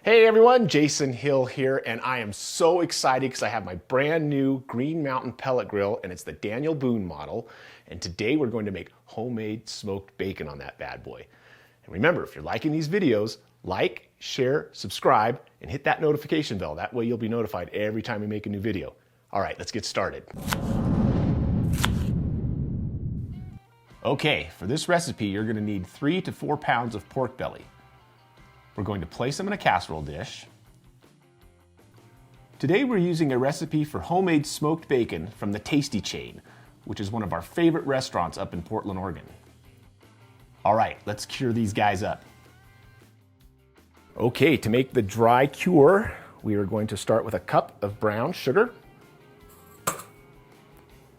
Hey everyone, Jason Hill here, and I am so excited because I have my brand new Green Mountain pellet grill, and it's the Daniel Boone model. And today we're going to make homemade smoked bacon on that bad boy. And remember, if you're liking these videos, like, share, subscribe, and hit that notification bell. That way you'll be notified every time we make a new video. All right, let's get started. Okay, for this recipe, you're going to need 3 to 4 pounds of pork belly. We're going to place them in a casserole dish. Today we're using a recipe for homemade smoked bacon from the Tasty chain, which is one of our favorite restaurants up in Portland, Oregon. All right, let's cure these guys up. Okay, to make the dry cure, we are going to start with a cup of brown sugar,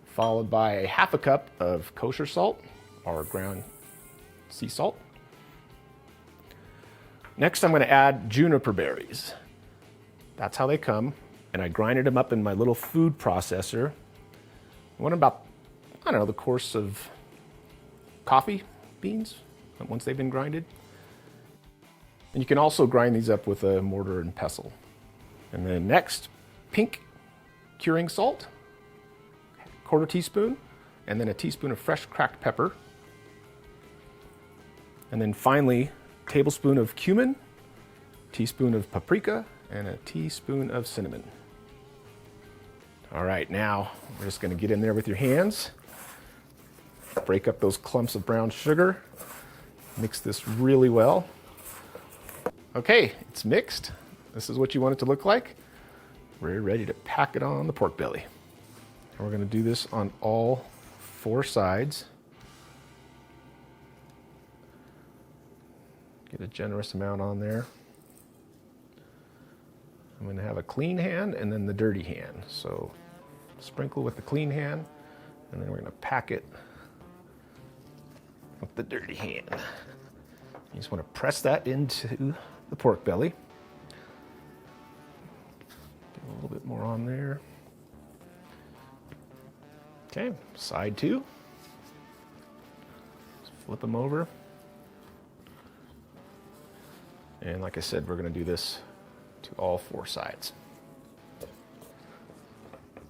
followed by a half a cup of kosher salt, or ground sea salt. Next, I'm going to add Juniper berries. That's how they come. And I grinded them up in my little food processor. I want about, the course of coffee beans once they've been grinded. And you can also grind these up with a mortar and pestle. And then next, pink curing salt, 1/4 teaspoon, and then a teaspoon of fresh cracked pepper. And then finally, tablespoon of cumin, teaspoon of paprika, and a teaspoon of cinnamon. All right, now we're just going to get in there with your hands, break up those clumps of brown sugar, mix this really well. Okay, it's mixed. This is what you want it to look like. We're ready to pack it on the pork belly. And we're going to do this on all 4 sides. Get a generous amount on there. I'm going to have a clean hand and then the dirty hand. So sprinkle with the clean hand, and then we're going to pack it with the dirty hand. You just want to press that into the pork belly. Get a little bit more on there. Okay, side 2. Just flip them over. And like I said, we're going to do this to all 4 sides.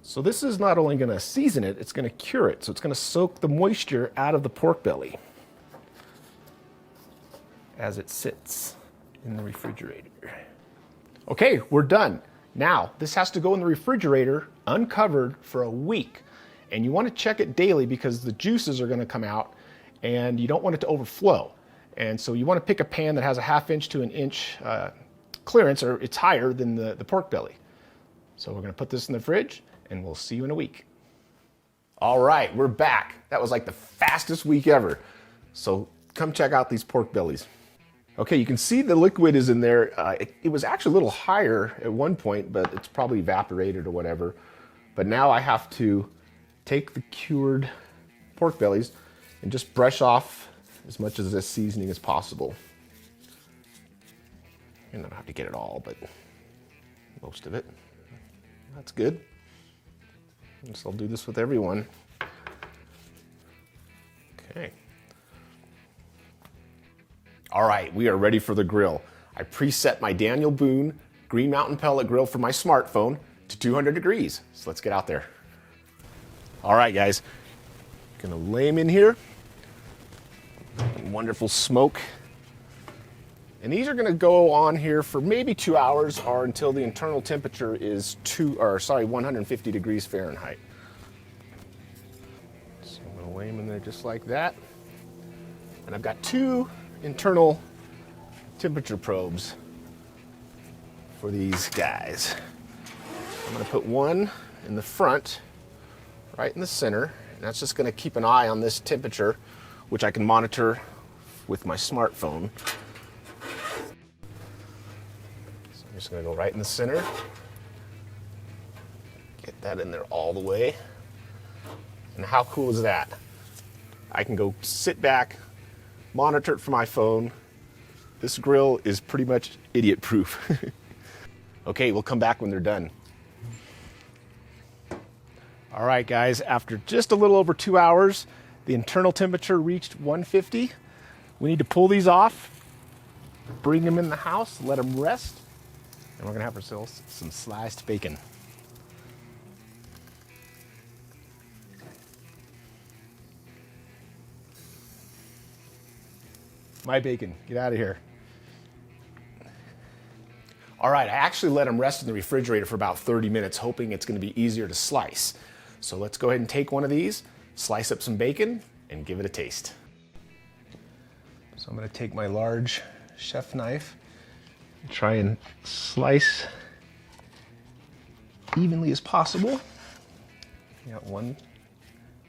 So this is not only going to season it, it's going to cure it. So it's going to soak the moisture out of the pork belly as it sits in the refrigerator. Okay, we're done. Now, this has to go in the refrigerator uncovered for a week. And you want to check it daily because the juices are going to come out and you don't want it to overflow. And so you want to pick a pan that has a 1/2 inch to 1 inch clearance, or it's higher than the pork belly. So we're going to put this in the fridge, and we'll see you in a week. All right, we're back. That was like the fastest week ever. So come check out these pork bellies. Okay, you can see the liquid is in there. It was actually a little higher at one point, but it's probably evaporated or whatever. But now I have to take the cured pork bellies and just brush off as much of this seasoning as possible. And I don't have to get it all, but most of it. That's good. So I'll do this with everyone. Okay. All right, we are ready for the grill. I preset my Daniel Boone Green Mountain pellet grill from my smartphone to 200 degrees. So let's get out there. All right, guys. Gonna lay them in here. Wonderful smoke. And these are going to go on here for maybe 2 hours or until the internal temperature is 150 degrees Fahrenheit. So I'm going to lay them in there just like that. And I've got 2 internal temperature probes for these guys. I'm going to put one in the front, right in the center. And that's just going to keep an eye on this temperature, which I can monitor with my smartphone. So I'm just going to go right in the center. Get that in there all the way. And how cool is that? I can go sit back, monitor it from my phone. This grill is pretty much idiot-proof. Okay, we'll come back when they're done. All right, guys, after just a little over 2 hours, the internal temperature reached 150. We need to pull these off, bring them in the house, let them rest, And we're gonna have ourselves some sliced bacon. My bacon, get out of here. All right, I actually let them rest in the refrigerator for about 30 minutes, hoping it's gonna be easier to slice. So let's go ahead and take one of these, slice up some bacon, and give it a taste. So I'm gonna take my large chef knife and try and slice evenly as possible. Got one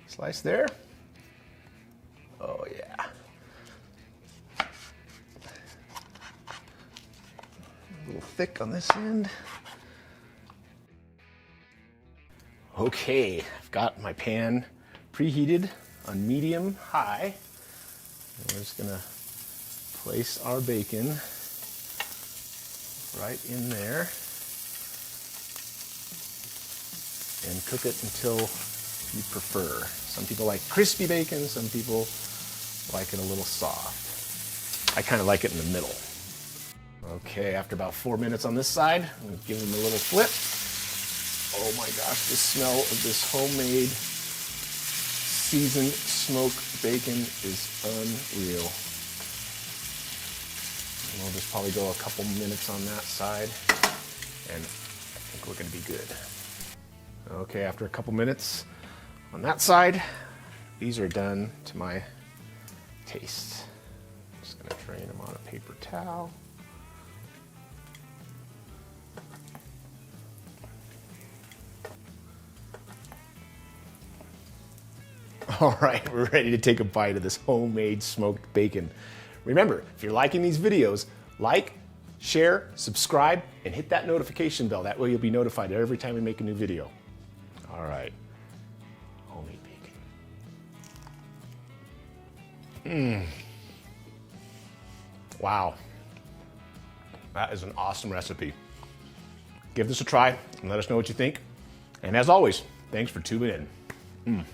slice there. Oh yeah. A little thick on this end. Okay, I've got my pan preheated on medium high. And we're just gonna place our bacon right in there and cook it until you prefer. Some people like crispy bacon, some people like it a little soft. I kind of like it in the middle. Okay, after about 4 minutes on this side, I'm gonna give them a little flip. Oh my gosh, the smell of this homemade seasoned smoked bacon is unreal. And we'll just probably go a couple minutes on that side, and I think we're gonna be good. Okay, after a couple minutes on that side, these are done to my taste. Just gonna drain them on a paper towel. All right, we're ready to take a bite of this homemade smoked bacon. Remember, if you're liking these videos, like, share, subscribe, and hit that notification bell. That way you'll be notified every time we make a new video. All right, homemade bacon. Wow, that is an awesome recipe. Give this a try and let us know what you think. And as always, thanks for tuning in.